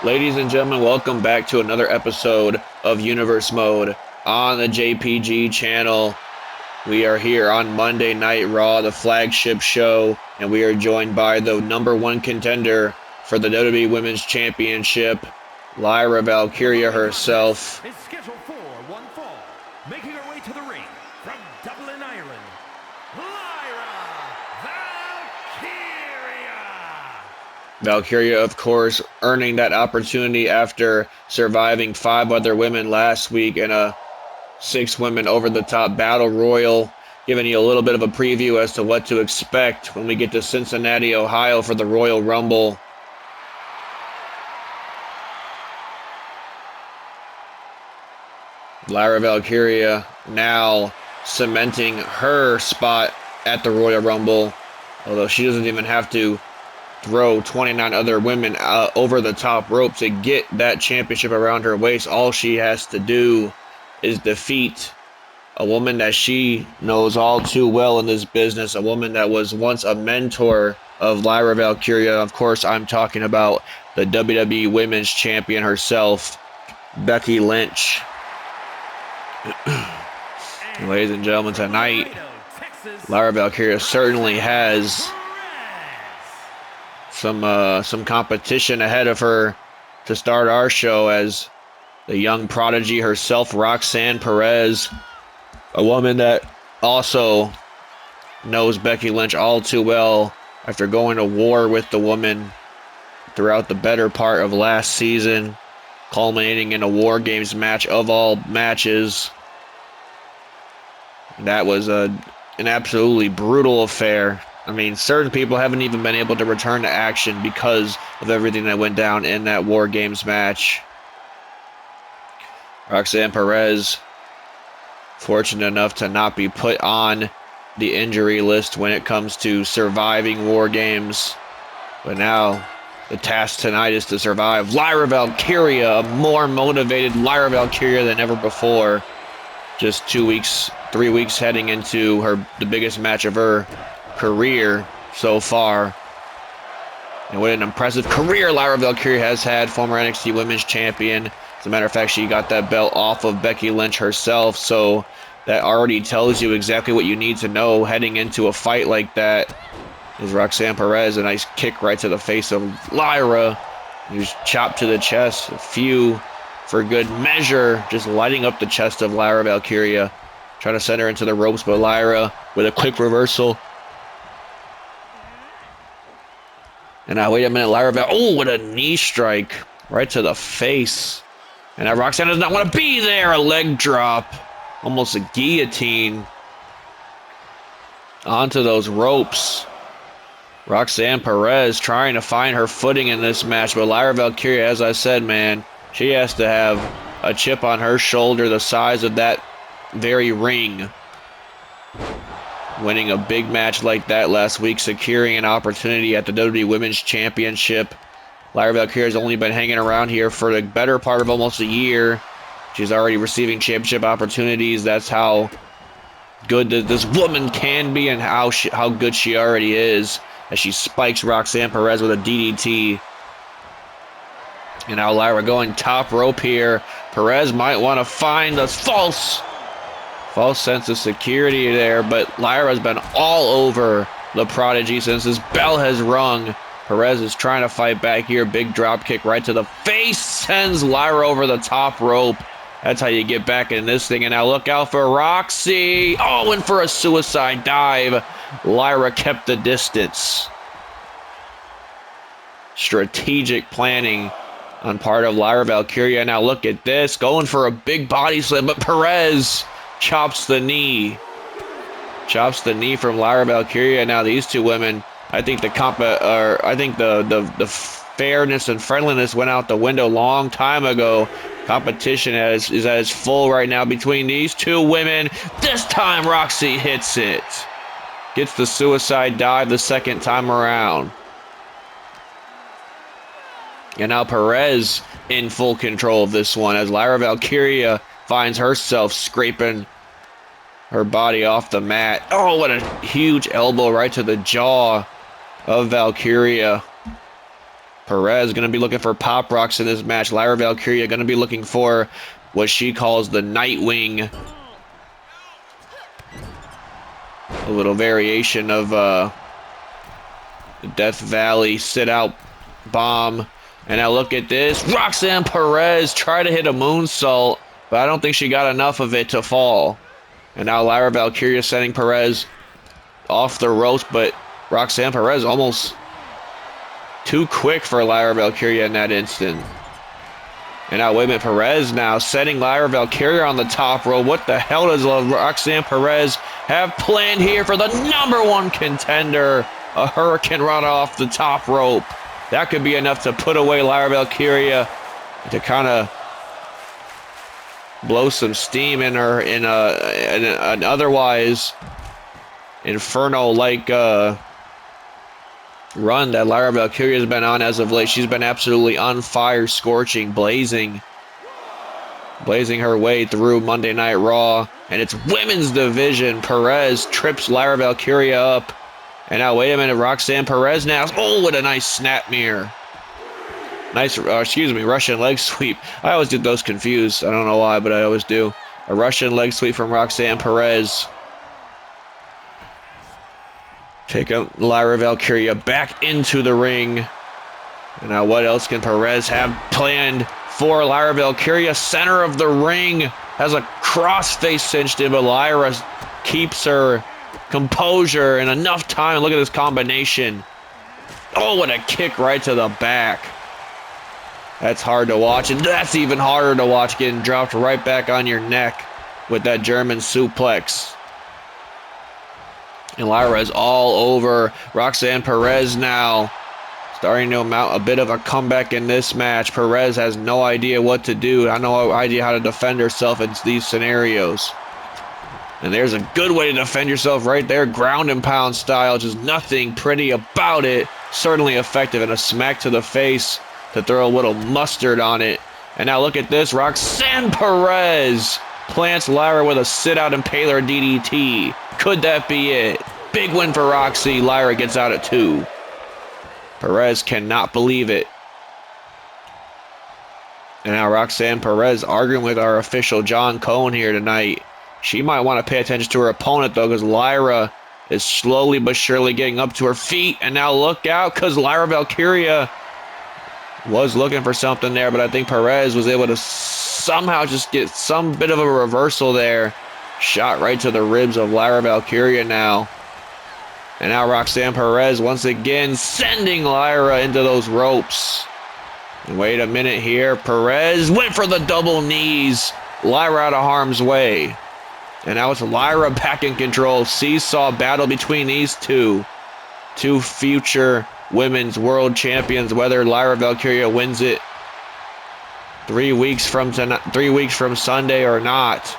Ladies and gentlemen, welcome back to another episode of Universe Mode on the JPG channel. We are here on Monday Night Raw, the flagship show, and we are joined by the #1 contender for the WWE Women's Championship, Lyra Valkyria herself. Is scheduled for one fall, making her way to the ring from Dublin, Ireland, Lyra Valkyria. Valkyria, of course, earning that opportunity after surviving 5 other women last week in a 6-women over-the-top battle royal, giving you a little bit of a preview as to what to expect when we get to Cincinnati, Ohio for the Royal Rumble. Lyra Valkyria now cementing her spot at the Royal Rumble, although she doesn't even have to throw 29 other women over the top rope to get that championship around her waist. All she has to do is defeat a woman that she knows all too well in this business, a woman that was once a mentor of Lyra Valkyria. Of course, I'm talking about the WWE Women's Champion herself, Becky Lynch. Ladies and gentlemen, tonight, Lyra Valkyria certainly has some competition ahead of her to start our show, as the young prodigy herself, Roxanne Perez, a woman that also knows Becky Lynch all too well after going to war with the woman throughout the better part of last season, culminating in a War Games match of all matches. That was an absolutely brutal affair. I mean, certain people haven't even been able to return to action because of everything that went down in that War Games match. Roxanne Perez, fortunate enough to not be put on the injury list when it comes to surviving War Games. But now, the task tonight is to survive Lyra Valkyria, a more motivated Lyra Valkyria than ever before. Just 3 weeks heading into the biggest match of her career so far. And what an impressive career Lyra Valkyria has had, former NXT Women's Champion. As a matter of fact, she got that belt off of Becky Lynch herself, so that already tells you exactly what you need to know heading into a fight like that. Is Roxanne Perez, a nice kick right to the face of Lyra. He was chopped to the chest, a few for good measure, just lighting up the chest of Lyra Valkyria, trying to send her into the ropes, but Lyra with a quick reversal. And now, wait a minute, Lyra oh, what a knee strike right to the face. And now Roxanne does not want to be there. A leg drop, almost a guillotine onto those ropes. Roxanne Perez trying to find her footing in this match, but Lyra Valkyria, as I said, man, she has to have a chip on her shoulder the size of that very ring. Winning a big match like that last week, securing an opportunity at the WWE Women's Championship. Lyra Valkyria has only been hanging around here for the better part of almost a year. She's already receiving championship opportunities. That's how good this woman can be, and how good she already is, as she spikes Roxanne Perez with a DDT. And now Lyra going top rope here. Perez might want to find the false sense of security there, but Lyra's been all over the prodigy since this bell has rung. Perez is trying to fight back here. Big drop kick right to the face, sends Lyra over the top rope. That's how you get back in this thing. And now look out for Roxxy. Oh, and for a suicide dive. Lyra kept the distance. Strategic planning on part of Lyra Valkyria. Now look at this, going for a big body slam, but Perez chops the knee. Chops the knee from Lyra Valkyria. Now these two women, I think the fairness and friendliness went out the window long time ago. Competition is at its full right now between these two women. This time Roxxy hits it. Gets the suicide dive the second time around. And now Perez in full control of this one, as Lyra Valkyria finds herself scraping her body off the mat. Oh, what a huge elbow right to the jaw of Valkyria. Perez going to be looking for pop rocks in this match. Lyra Valkyria going to be looking for what she calls the Nightwing. A little variation of the Death Valley sit-out bomb. And now look at this. Roxanne Perez tried to hit a moonsault, but I don't think she got enough of it to fall. And now Lyra Valkyria sending Perez off the ropes, but Roxanne Perez almost too quick for Lyra Valkyria in that instant. And now, wait a minute, Perez now setting Lyra Valkyria on the top rope. What the hell does Roxanne Perez have planned here for the #1 contender? A hurricane run off the top rope. That could be enough to put away Lyra Valkyria, to kind of blow some steam in her in an otherwise Inferno-like run that Lyra Valkyria has been on as of late. She's been absolutely on fire, scorching, blazing her way through Monday Night Raw. And it's women's division. Perez trips Lyra Valkyria up. And now, wait a minute, Roxanne Perez now. Oh, what a nice snap mirror. Nice, Russian leg sweep. I always get those confused. I don't know why, but I always do. A Russian leg sweep from Roxanne Perez. Take up Lyra Valkyria back into the ring. And now what else can Perez have planned for Lyra Valkyria? Center of the ring. Has a crossface cinched in, but Lyra keeps her composure and enough time. Look at this combination. Oh, what a kick right to the back. That's hard to watch. And that's even harder to watch, getting dropped right back on your neck with that German suplex. And Lyra is all over Roxanne Perez now. Starting to mount a bit of a comeback in this match. Perez has no idea what to do. No idea how to defend herself in these scenarios. And there's a good way to defend yourself right there. Ground and pound style. Just nothing pretty about it. Certainly effective. And a smack to the face to throw a little mustard on it. And now look at this. Roxanne Perez plants Lyra with a sit-out impaler DDT. Could that be it? Big win for Roxy. Lyra gets out at 2. Perez cannot believe it. And now Roxanne Perez arguing with our official John Cohn here tonight. She might want to pay attention to her opponent, though, because Lyra is slowly but surely getting up to her feet. And now look out, because Lyra Valkyria was looking for something there, but I think Perez was able to somehow just get some bit of a reversal there. Shot right to the ribs of Lyra Valkyria now. And now Roxanne Perez once again sending Lyra into those ropes. And wait a minute here. Perez went for the double knees. Lyra out of harm's way. And now it's Lyra back in control. Seesaw battle between these two. Two future women's world champions. Whether Lyra Valkyria wins it 3 weeks from Sunday or not.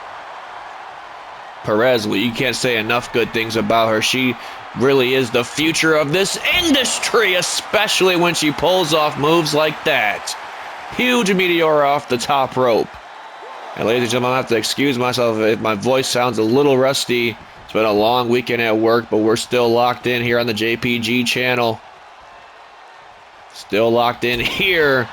Perez, well, you can't say enough good things about her. She really is the future of this industry, especially when she pulls off moves like that. Huge meteor off the top rope. And ladies and gentlemen, I have to excuse myself if my voice sounds a little rusty. It's been a long weekend at work, but we're still locked in here on the JPG channel. Still locked in here.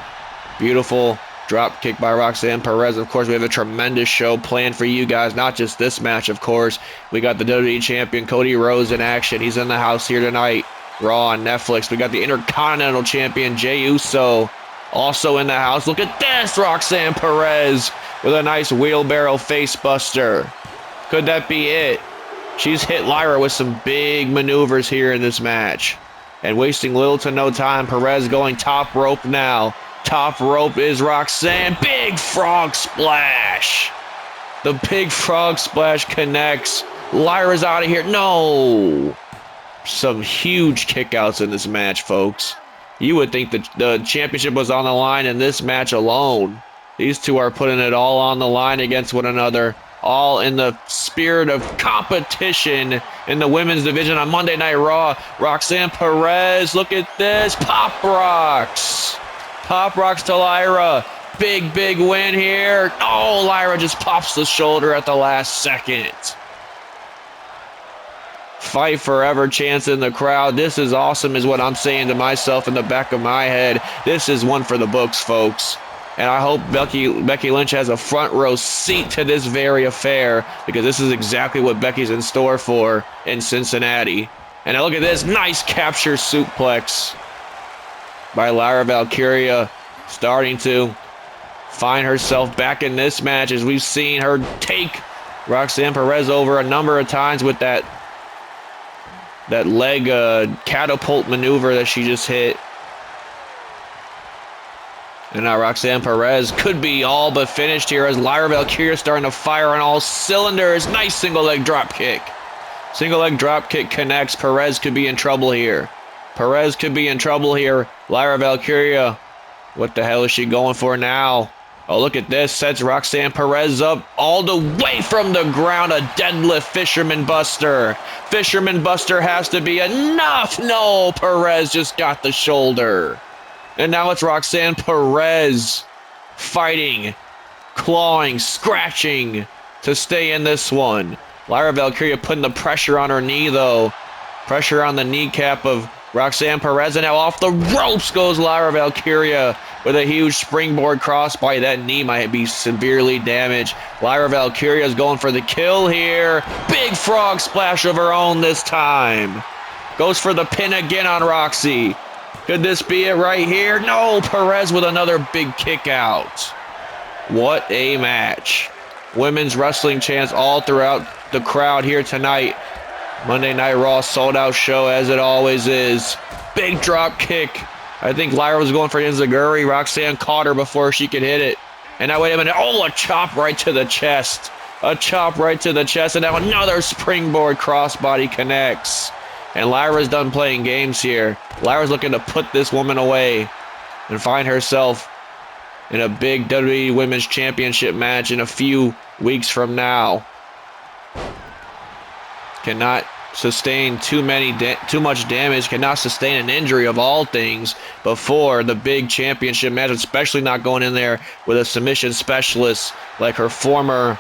Beautiful drop kick by Roxanne Perez. Of course, we have a tremendous show planned for you guys. Not just this match, of course. We got the WWE Champion Cody Rhodes in action. He's in the house here tonight. Raw on Netflix. We got the Intercontinental Champion Jey Uso also in the house. Look at this, Roxanne Perez with a nice wheelbarrow face buster. Could that be it? She's hit Lyra with some big maneuvers here in this match. And wasting little to no time, Perez going top rope now. Top rope is Roxanne. Big frog splash. The big frog splash connects. Lyra's out of here. No. Some huge kickouts in this match, folks. You would think that the championship was on the line in this match alone. These two are putting it all on the line against one another. All in the spirit of competition in the women's division on Monday Night Raw. Roxanne Perez, look at this. Pop rocks. Pop rocks to Lyra. Big, big win here. Oh, Lyra just pops the shoulder at the last second. fight forever chants in the crowd. This is awesome is what I'm saying to myself in the back of my head. This is one for the books, folks. And I hope Becky Lynch has a front row seat to this very affair, because this is exactly what Becky's in store for in Cincinnati. And now look at this nice capture suplex by Lyra Valkyria, starting to find herself back in this match, as we've seen her take Roxanne Perez over a number of times with that leg catapult maneuver that she just hit. And now Roxanne Perez could be all but finished here, as Lyra Valkyria starting to fire on all cylinders. Nice single leg drop kick. Single leg drop kick connects. Perez could be in trouble here. Perez could be in trouble here. Lyra Valkyria, what the hell is she going for now? Oh, look at this. Sets Roxanne Perez up all the way from the ground. A deadlift Fisherman Buster. Fisherman Buster has to be enough. No, Perez just got the shoulder. And now it's Roxanne Perez fighting, clawing, scratching to stay in this one. Lyra Valkyria putting the pressure on her knee, though. Pressure on the kneecap of Roxanne Perez. And now off the ropes goes Lyra Valkyria with a huge springboard crossbody. That knee might be severely damaged. Lyra Valkyria is going for the kill here. Big frog splash of her own this time. Goes for the pin again on Roxy. Could this be it right here? No, Perez with another big kick out. What a match. Women's wrestling chants all throughout the crowd here tonight. Monday Night Raw sold out show as it always is. Big drop kick. I think Lyra was going for Enziguri. Roxanne caught her before she could hit it. And now wait a minute. Oh, a chop right to the chest. A chop right to the chest. And now another springboard crossbody connects. And Lyra's done playing games here. Lyra's looking to put this woman away and find herself in a big WWE Women's Championship match in a few weeks from now. Cannot sustain too much damage, cannot sustain an injury of all things before the big championship match, especially not going in there with a submission specialist like her former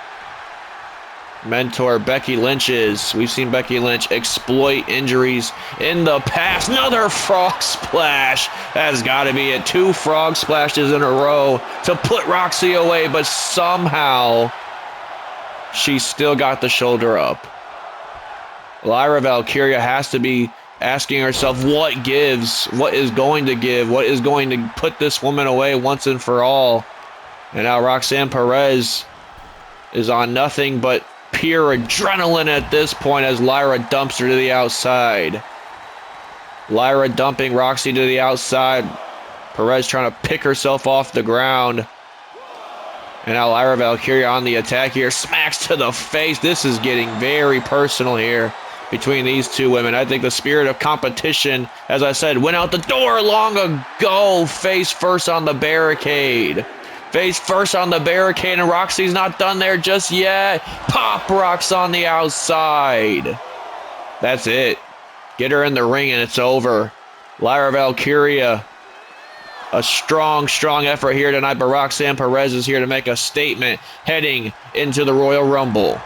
mentor Becky Lynch is. We've seen Becky Lynch exploit injuries in the past. Another frog splash. That's got to be it. 2 frog splashes in a row to put Roxy away, but somehow she still got the shoulder up. Lyra Valkyria has to be asking herself what gives, what is going to give, what is going to put this woman away once and for all. And now Roxanne Perez is on nothing but pure adrenaline at this point as Lyra dumps her to the outside. Lyra dumping Roxy to the outside. Perez trying to pick herself off the ground. And now Lyra Valkyria on the attack here. Smacks to the face. This is getting very personal here between these two women. I think the spirit of competition, as I said, went out the door long ago. Face first on the barricade. Face first on the barricade, and Roxy's not done there just yet. Pop rocks on the outside. That's it. Get her in the ring and it's over. Lyra Valkyria, a strong effort here tonight, but Roxanne Perez is here to make a statement heading into the Royal Rumble.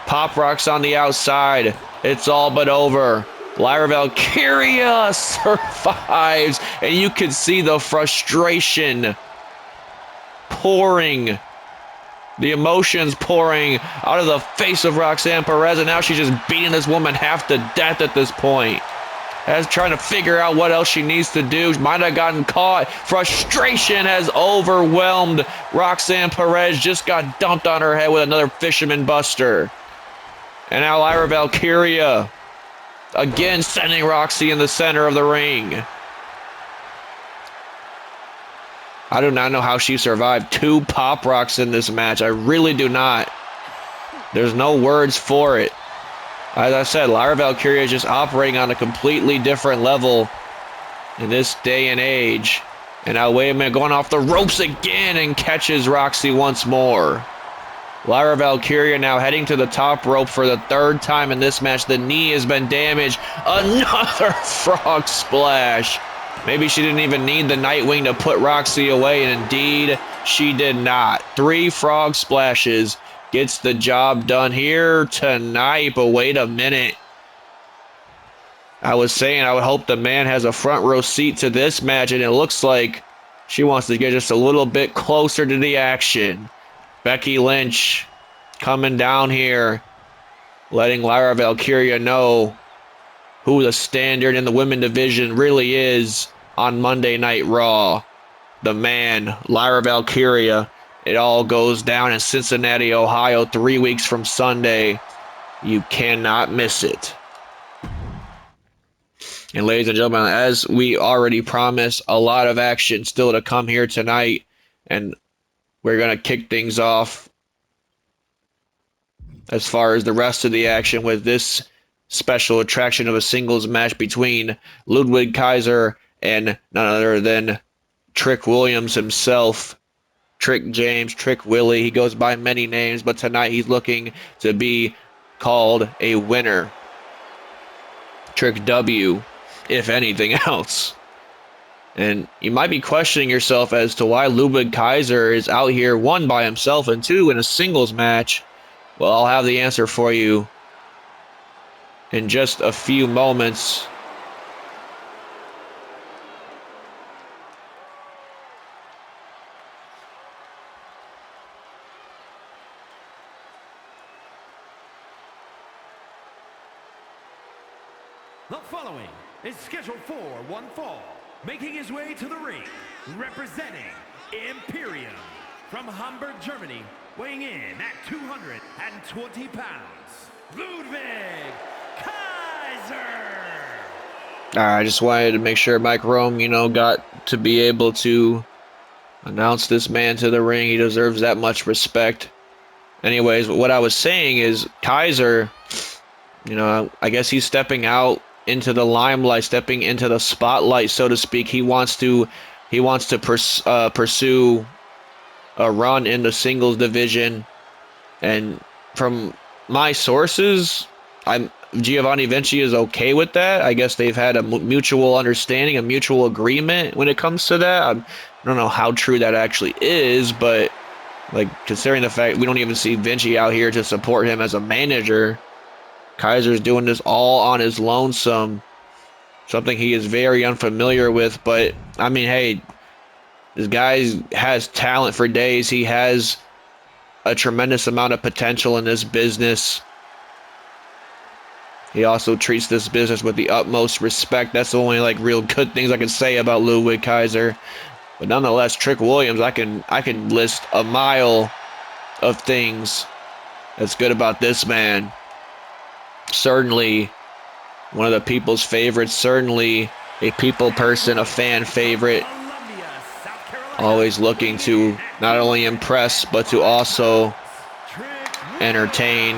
Pop rocks on the outside. It's all but over. Lyra Valkyria survives, and you can see the frustration pouring, the emotions pouring out of the face of Roxanne Perez, and now she's just beating this woman half to death at this point. As trying to figure out what else she needs to do. She might have gotten caught. Frustration has overwhelmed Roxanne Perez. Just got dumped on her head with another Fisherman Buster. And now Lyra Valkyria again sending Roxy in the center of the ring. I do not know how she survived 2 pop rocks in this match. I really do not. There's no words for it. As I said, Lyra Valkyria is just operating on a completely different level in this day and age. And now, wait a minute, going off the ropes again and catches Roxy once more. Lyra Valkyria now heading to the top rope for the 3rd time in this match. The knee has been damaged. Another frog splash. Maybe she didn't even need the Nightwing to put Roxy away, and indeed she did not. 3 frog splashes gets the job done here tonight, but wait a minute. I was saying I would hope the man has a front row seat to this match, and it looks like she wants to get just a little bit closer to the action. Becky Lynch coming down here, letting Lyra Valkyria know who the standard in the women division really is on Monday Night Raw. The man, Lyra Valkyria. It all goes down in Cincinnati, Ohio, 3 weeks from Sunday. You cannot miss it. And ladies and gentlemen, as we already promised, a lot of action still to come here tonight. And we're going to kick things off as far as the rest of the action with this special attraction of a singles match between Ludwig Kaiser and none other than Trick Williams himself. Trick James, Trick Willie, he goes by many names, but tonight he's looking to be called a winner. Trick W, if anything else. And you might be questioning yourself as to why Ludwig Kaiser is out here, one, by himself, and two, in a singles match. Well, I'll have the answer for you in just a few moments. The following is scheduled for one fall, making his way to the ring, representing Imperium from Hamburg, Germany, weighing in at 220 pounds, Ludwig Kaiser. I just wanted to make sure Mike Rome, got to be able to announce this man to the ring. He deserves that much respect. Anyways, what I was saying is Kaiser, I guess he's stepping out into the limelight, stepping into the spotlight, so to speak. He wants to pursue a run in the singles division, and from my sources, Giovanni Vinci is okay with that. I guess they've had a mutual understanding, a mutual agreement when it comes to that. I don't know how true that actually is, but considering the fact we don't even see Vinci out here to support him as a manager, Kaiser's doing this all on his lonesome, something he is very unfamiliar with. But I mean, hey, this guy has talent for days. He has a tremendous amount of potential in this business. He also treats this business with the utmost respect. That's the only real good things I can say about Ludwig Kaiser. But nonetheless, Trick Williams, I can list a mile of things that's good about this man. Certainly one of the people's favorites, certainly a people person, a fan favorite. Always looking to not only impress, but to also entertain.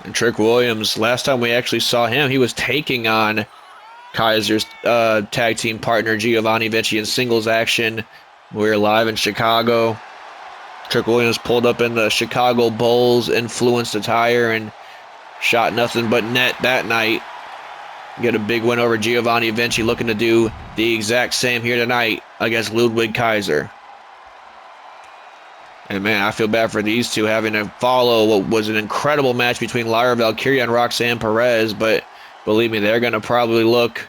And Trick Williams, last time we actually saw him, he was taking on Kaiser's tag team partner Giovanni Vinci in singles action. We were live in Chicago. Trick Williams pulled up in the Chicago Bulls influenced attire and shot nothing but net that night. Get a big win over Giovanni Vinci, looking to do the exact same here tonight against Ludwig Kaiser. And man, I feel bad for these two having to follow what was an incredible match between Lyra Valkyria and Roxanne Perez, but believe me, they're going to probably look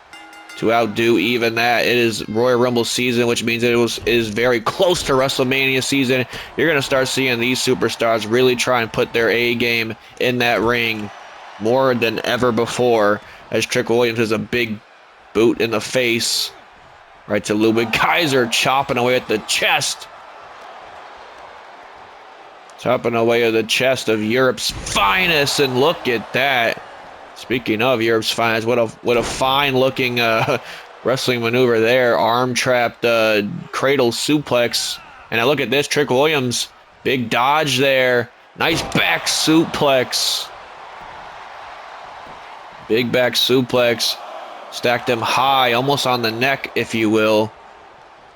to outdo even that. It is Royal Rumble season, which means it is very close to WrestleMania season. You're going to start seeing these superstars really try and put their A game in that ring more than ever before, as Trick Williams is a big boot in the face right to Ludwig Kaiser, chopping away at the chest. Chopping away at the chest of Europe's finest, and look at that. Speaking of Europe's finest, what a fine-looking wrestling maneuver there. Arm-trapped cradle suplex. And now look at this, Trick Williams. Big dodge there. Nice back suplex. Big back suplex. Stacked him high, almost on the neck, if you will.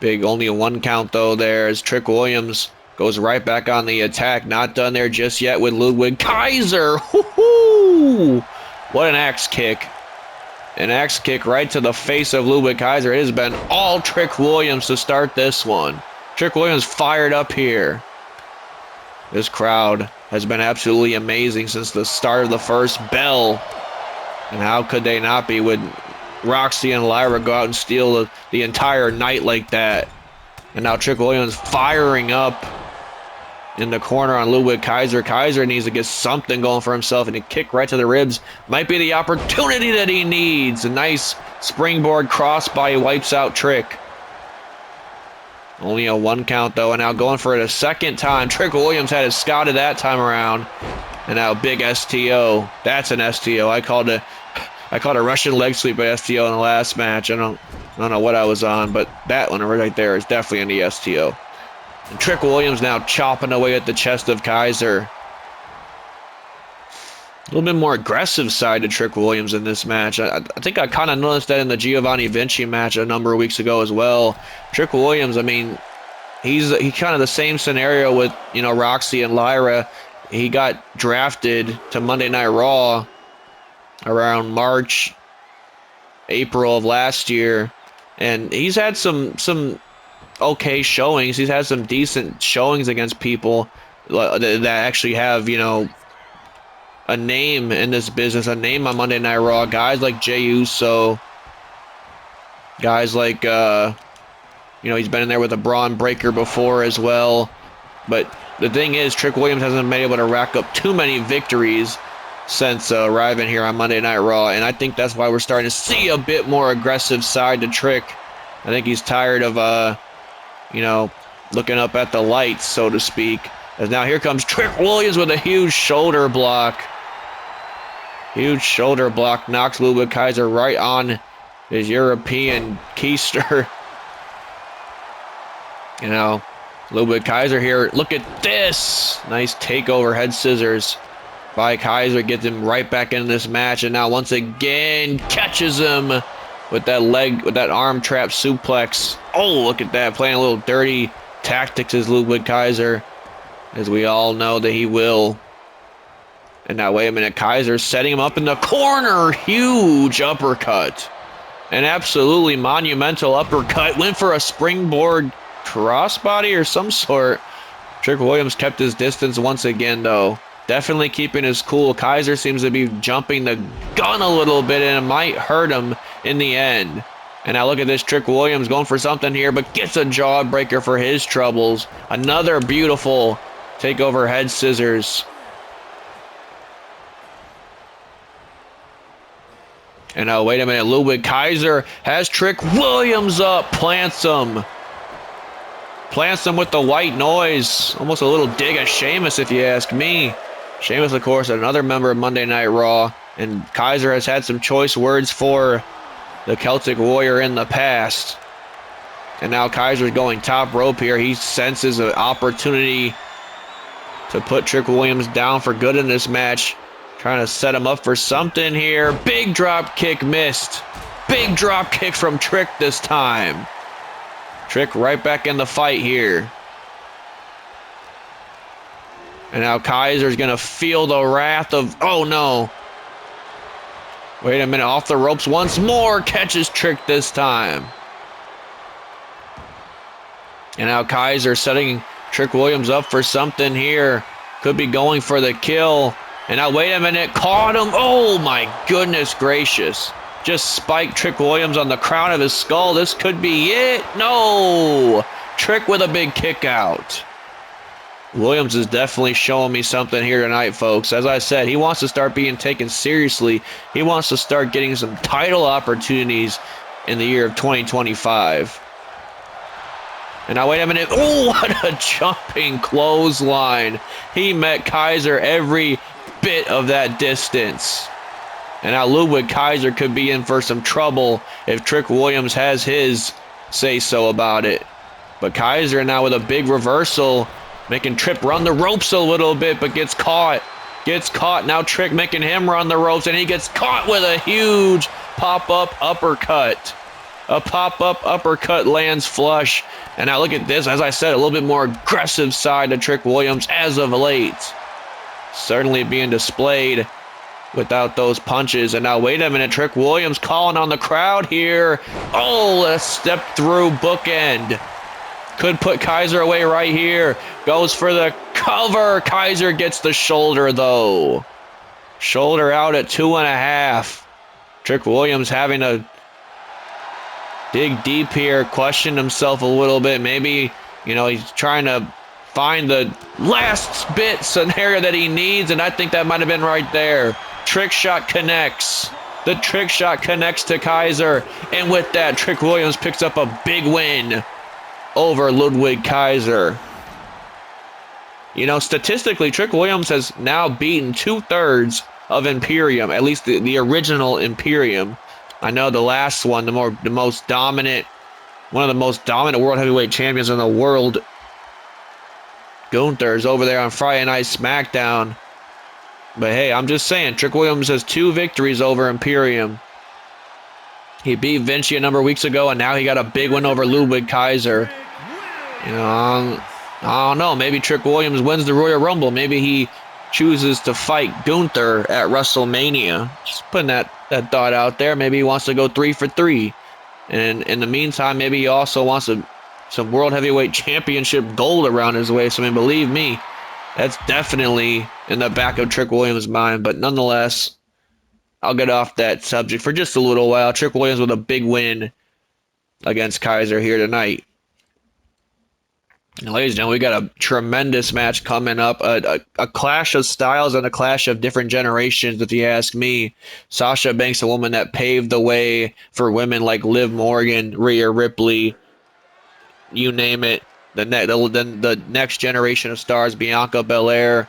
Big, only a 1 count, though, there, as Trick Williams goes right back on the attack. Not done there just yet with Ludwig Kaiser. Woo-hoo! What an axe kick. An axe kick right to the face of Ludwig Kaiser. It has been all Trick Williams to start this one. Trick Williams fired up here. This crowd has been absolutely amazing since the start of the first bell. And how could they not be when Roxxy and Lyra go out and steal the entire night like that? And now Trick Williams firing up in the corner on Ludwig Kaiser. Kaiser needs to get something going for himself, and a kick right to the ribs might be the opportunity that he needs. A nice springboard crossbody wipes out Trick. Only a 1 count though, and now going for it a second time. Trick Williams had it scouted that time around. And now big STO. That's an STO. I called a Russian leg sweep by STO in the last match. I don't know what I was on, but that one right there is definitely an STO. And Trick Williams now chopping away at the chest of Kaiser. A little bit more aggressive side to Trick Williams in this match. I think I kind of noticed that in the Giovanni Vinci match a number of weeks ago as well. Trick Williams, I mean, he's kind of the same scenario with, you know, Roxxy and Lyra. He got drafted to Monday Night Raw around March, April of last year, and he's had some okay showings. He's had some decent showings against people that actually have, you know, a name in this business, a name on Monday Night Raw. Guys like Jey Uso, guys like, you know, he's been in there with a Braun Breaker before as well. But the thing is, Trick Williams hasn't been able to rack up too many victories since arriving here on Monday Night Raw, and I think that's why we're starting to see a bit more aggressive side to Trick. I think he's tired of, you know, looking up at the lights, so to speak. As now here comes Trick Williams with a huge shoulder block. Huge shoulder block knocks Ludwig Kaiser right on his European keister. You know, Ludwig Kaiser here. Look at this. Nice takeover head scissors by Kaiser. Gets him right back into this match. And now once again catches him with that arm trap suplex. Oh, look at that. Playing a little dirty tactics as Ludwig Kaiser. As we all know that he will. And now wait a minute. Kaiser setting him up in the corner. Huge uppercut. An absolutely monumental uppercut. Went for a springboard crossbody or some sort. Trick Williams kept his distance once again though. Definitely keeping his cool. Kaiser seems to be jumping the gun a little bit, and it might hurt him in the end. And now look at this, Trick Williams going for something here, but gets a jawbreaker for his troubles. Another beautiful takeover head scissors. And now wait a minute, Ludwig Kaiser has Trick Williams up, plants him. Plants him with the white noise. Almost a little dig at Sheamus, if you ask me. Sheamus, of course, another member of Monday Night Raw. And Kaiser has had some choice words for the Celtic Warrior in the past. And now Kaiser's going top rope here. He senses an opportunity to put Trick Williams down for good in this match. Trying to set him up for something here. Big drop kick missed. Big drop kick from Trick this time. Trick right back in the fight here. And now Kaiser's going to feel the wrath of... Oh, no. Wait a minute. Off the ropes once more. Catches Trick this time. And now Kaiser setting Trick Williams up for something here. Could be going for the kill. And now wait a minute. Caught him. Oh, my goodness gracious. Just spiked Trick Williams on the crown of his skull. This could be it. No. Trick with a big kick out. Williams is definitely showing me something here tonight, folks. As I said, he wants to start being taken seriously. He wants to start getting some title opportunities in the year of 2025. And now wait a minute. Oh, what a jumping clothesline. He met Kaiser every bit of that distance. And now Ludwig Kaiser could be in for some trouble if Trick Williams has his say-so about it. But Kaiser now with a big reversal, making Trick run the ropes a little bit, but gets caught. Gets caught. Now Trick making him run the ropes, and he gets caught with a huge pop-up uppercut. A pop-up uppercut lands flush. And now look at this. As I said, a little bit more aggressive side to Trick Williams as of late. Certainly being displayed without those punches. And now wait a minute, Trick Williams calling on the crowd here. Oh, a step through bookend. Could put Kaiser away right here. Goes for the cover. Kaiser gets the shoulder, though. Shoulder out at 2.5. Trick Williams having to dig deep here, question himself a little bit. Maybe, he's trying to find the last bit scenario that he needs, and I think that might have been right there. Trick shot connects. The trick shot connects to Kaiser, and with that, Trick Williams picks up a big win over Ludwig Kaiser. Statistically, Trick Williams has now beaten 2/3 of Imperium, at least the original Imperium. I know the last one, one of the most dominant world heavyweight champions in the world, Gunther, is over there on Friday Night SmackDown. But hey, I'm just saying, Trick Williams has 2 victories over Imperium. He beat Vinci a number of weeks ago, and now he got a big win over Ludwig Kaiser. I don't know. Maybe Trick Williams wins the Royal Rumble. Maybe he chooses to fight Gunther at WrestleMania. Just putting that thought out there. Maybe he wants to go 3 for 3. And in the meantime, maybe he also wants some World Heavyweight Championship gold around his waist. I mean, believe me, that's definitely in the back of Trick Williams' mind. But nonetheless, I'll get off that subject for just a little while. Trick Williams with a big win against Kaiser here tonight. And ladies and gentlemen, we got a tremendous match coming up. A clash of styles and a clash of different generations, if you ask me. Sasha Banks, a woman that paved the way for women like Liv Morgan, Rhea Ripley, you name it. The next generation of stars, Bianca Belair.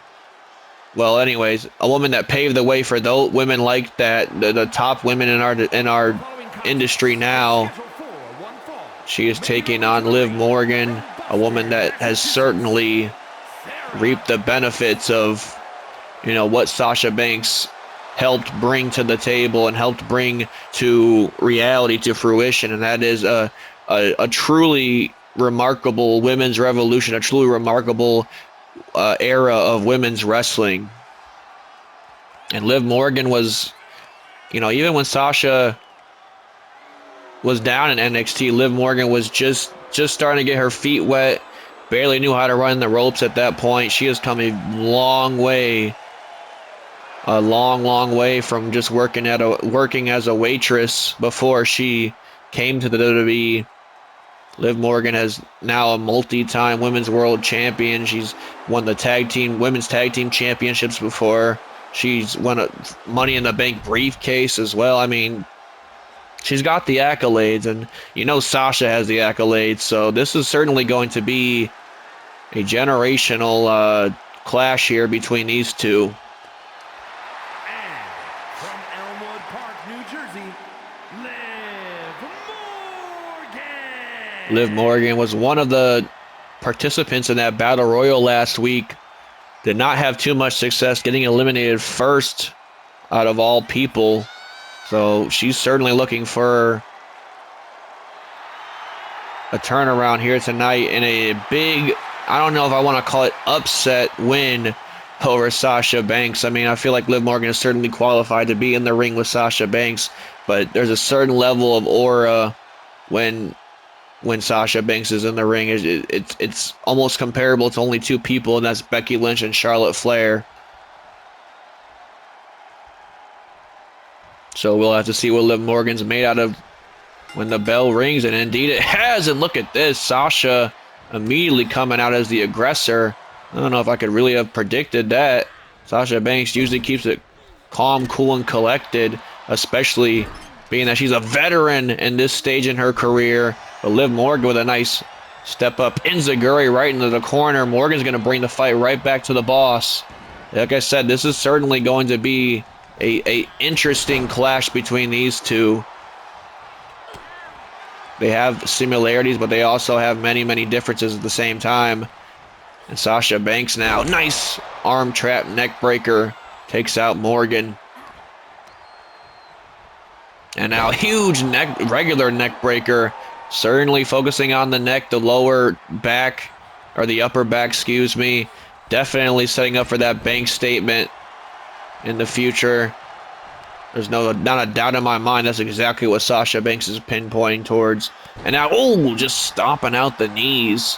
Well, anyways, a woman that paved the way for those women like that, the top women in our industry now. She is taking on Liv Morgan, a woman that has certainly reaped the benefits of, what Sasha Banks helped bring to the table and helped bring to reality, to fruition, and that is a truly remarkable women's revolution, a truly remarkable era of women's wrestling. And Liv Morgan was, even when Sasha was down in NXT, Liv Morgan was just starting to get her feet wet, barely knew how to run the ropes at that point. She has come a long way from just working as a waitress before she came to the WWE. Liv Morgan is now a multi-time women's world champion. She's won the women's tag team championships before. She's won a Money in the Bank briefcase as well. I mean, she's got the accolades, and Sasha has the accolades, so this is certainly going to be a generational clash here between these two. And from Elmwood Park, New Jersey, Liv Morgan was one of the participants in that Battle Royal last week. Did not have too much success, getting eliminated first out of all people. So she's certainly looking for a turnaround here tonight in a big, I don't know if I want to call it upset win over Sasha Banks. I mean, I feel like Liv Morgan is certainly qualified to be in the ring with Sasha Banks, but there's a certain level of aura when Sasha Banks is in the ring. It's almost comparable to only 2 people, and that's Becky Lynch and Charlotte Flair. So we'll have to see what Liv Morgan's made out of when the bell rings, and indeed it has. And look at this, Sasha immediately coming out as the aggressor. I don't know if I could really have predicted that. Sasha Banks usually keeps it calm, cool, and collected, especially being that she's a veteran in this stage in her career. But Liv Morgan with a nice step up. Enziguri right into the corner. Morgan's going to bring the fight right back to the boss. Like I said, this is certainly going to be a interesting clash between these two. They have similarities, but they also have many, many differences at the same time. And Sasha Banks now, nice arm trap neck breaker, takes out Morgan. And now huge regular neck breaker, certainly focusing on the neck, the lower back, or the upper back, excuse me. Definitely setting up for that Banks statement in the future. There's not a doubt in my mind that's exactly what Sasha Banks is pinpointing towards. And now, just stomping out the knees.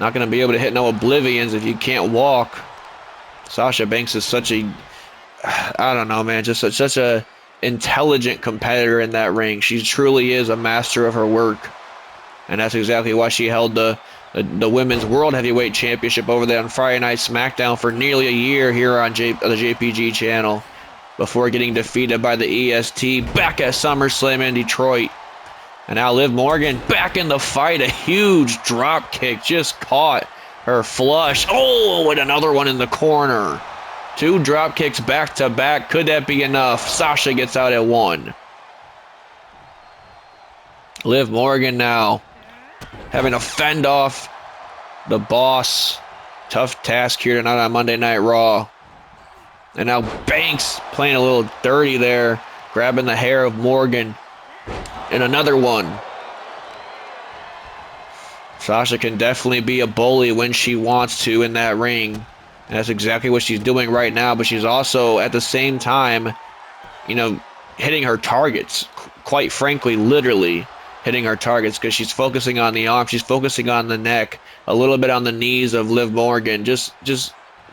Not going to be able to hit no oblivions if you can't walk. Sasha Banks is such a, I don't know, man, just such a intelligent competitor in that ring. She truly is a master of her work. And that's exactly why she held the Women's World Heavyweight Championship over there on Friday Night SmackDown for nearly a year here on the JPG channel before getting defeated by the EST back at SummerSlam in Detroit. And now Liv Morgan back in the fight. A huge drop kick just caught her flush. Oh, and another one in the corner. 2 drop kicks back to back. Could that be enough? Sasha gets out at 1. Liv Morgan now having to fend off the Boss. Tough task here tonight on Monday Night Raw. And now Banks playing a little dirty there, grabbing the hair of Morgan. And another one. Sasha can definitely be a bully when she wants to in that ring. And that's exactly what she's doing right now. But she's also, at the same time, you know, hitting her targets. Quite frankly, literally hitting her targets, because she's focusing on the arm, she's focusing on the neck, a little bit on the knees of Liv Morgan, just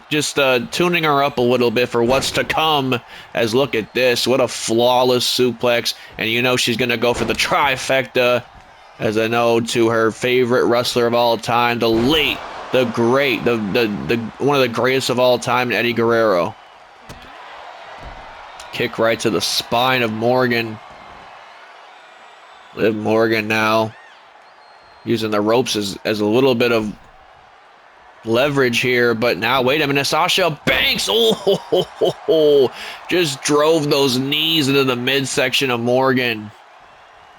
tuning her up a little bit for what's to come. As look at this, what a flawless suplex, and you know she's gonna go for the trifecta as a nod to her favorite wrestler of all time, the late, the great, the one of the greatest of all time, Eddie Guerrero. Kick right to the spine of Morgan. Liv Morgan now using the ropes as a little bit of leverage here, but now wait a minute, Sasha Banks, just drove those knees into the midsection of Morgan.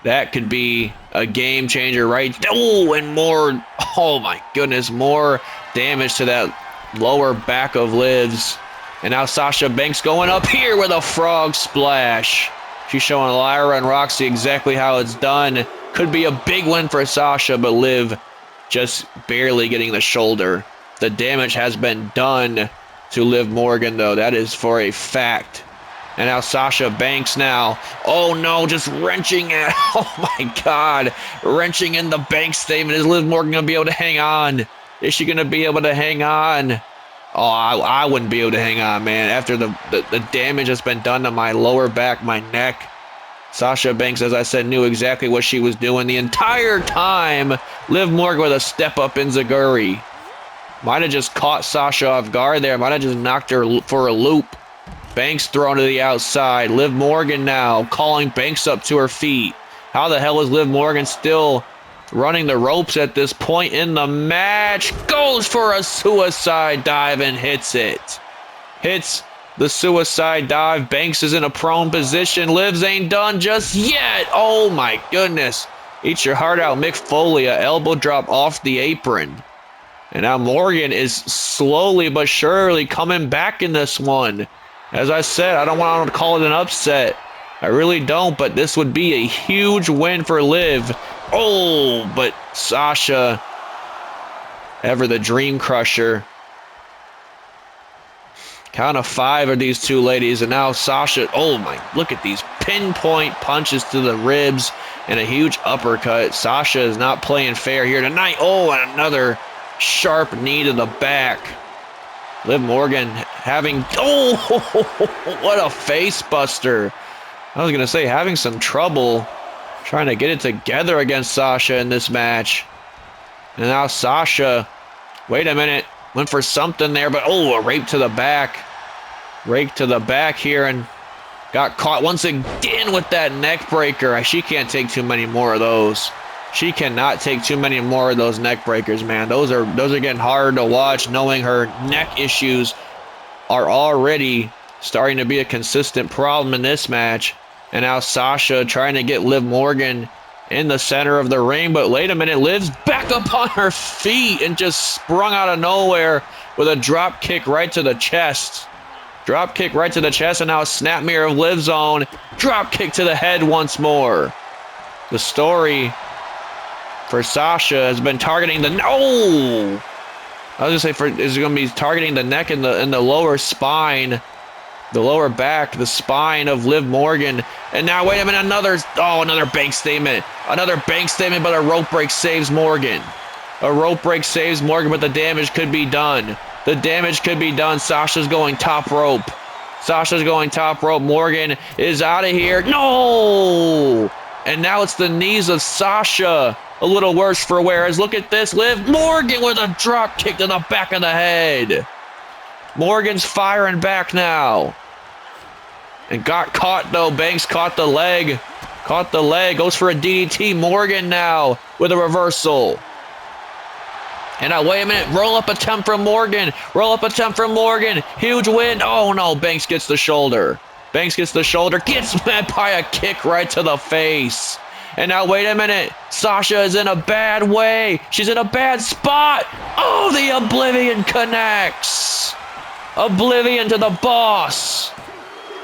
That could be a game changer, right? Oh, and more, oh my goodness, more damage to that lower back of Liv's. And now Sasha Banks going up here with a frog splash. She's showing Lyra and Roxxy exactly how it's done. Could be a big win for Sasha, but Liv just barely getting the shoulder. The damage has been done to Liv Morgan, though. That is for a fact. And now Sasha Banks now. Oh, no, just wrenching it. Oh, my God. Wrenching in the Banks statement. Is Liv Morgan going to be able to hang on? Is she going to be able to hang on? Oh, I wouldn't be able to hang on, man. After the damage that's been done to my lower back, my neck. Sasha Banks, as I said, knew exactly what she was doing the entire time. Liv Morgan with a step-up enziguri. Might have just caught Sasha off guard there. Might have just knocked her for a loop. Banks thrown to the outside. Liv Morgan now calling Banks up to her feet. How the hell is Liv Morgan still running the ropes at this point in the match? Goes for a suicide dive and hits it. Hits the suicide dive. Banks is in a prone position. Liv's ain't done just yet. Oh my goodness. Eat your heart out, Mick Foley. A elbow drop off the apron. And now Morgan is slowly but surely coming back in this one. As I said, I don't want to call it an upset. I really don't, but this would be a huge win for Liv. Oh, but Sasha, ever the dream crusher. Count of 5 of these two ladies, and now Sasha, oh my, look at these pinpoint punches to the ribs and a huge uppercut. Sasha is not playing fair here tonight. Oh, and another sharp knee to the back. Liv Morgan having, oh, what a face buster. I was going to say, having some trouble trying to get it together against Sasha in this match. And now Sasha, wait a minute, went for something there, but oh, a rape to the back. Rake to the back here and got caught once again with that neck breaker. She can't take too many more of those. She cannot take too many more of those neck breakers, man. Those are getting hard to watch, knowing her neck issues are already starting to be a consistent problem in this match. And now Sasha trying to get Liv Morgan in the center of the ring, but wait a minute, Liv's back up on her feet and just sprung out of nowhere with a drop kick right to the chest. Drop kick right to the chest, and now a snap mirror of Liv's own. Drop kick to the head once more. The story for Sasha has been targeting the, no! I was gonna say is going to be targeting the neck and the lower spine, the lower back, the spine of Liv Morgan. And now wait a minute, another bank statement. Another bank statement, but a rope break saves Morgan. A rope break saves Morgan, but the damage could be done. The damage could be done. Sasha's going top rope. Sasha's going top rope. Morgan is out of here. No! And now it's the knees of Sasha. A little worse for wear. As look at this. Liv Morgan with a drop kick to the back of the head. Morgan's firing back now. And got caught though. Banks caught the leg. Caught the leg. Goes for a DDT. Morgan now with a reversal. And now, wait a minute. Roll up attempt from Morgan. Roll up attempt from Morgan. Huge win. Oh no. Banks gets the shoulder. Banks gets the shoulder. Gets met by a kick right to the face. And now, wait a minute. Sasha is in a bad way. She's in a bad spot. Oh, the Oblivion connects. Oblivion to the boss.